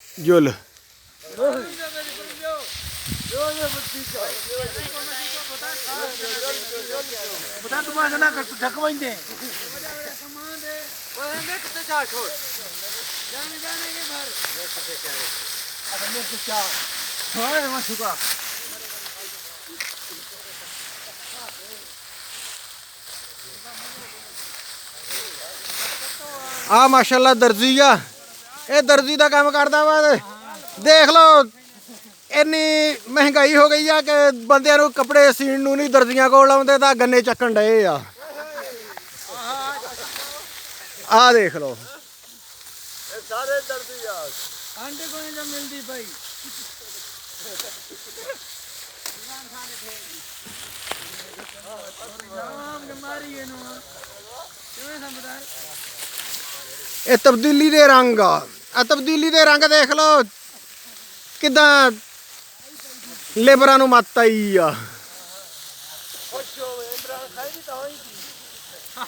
जुल आ माशाल्लाह दर्जी आ ये दर्जी का काम करता वा देख लो इन्नी महंगाई हो गई है कि बंदे कपड़े सीन नूं नहीं दर्जियां कोल आउंदे तां गन्ने चक्कन डए आ देख लो सारे दर्दी यार आंटे को नहीं जब मिलती भाई ये तब्दीली दे रंग आ तब्दीली दे रंग देख लो किदां लेबरां नूं मत आई आ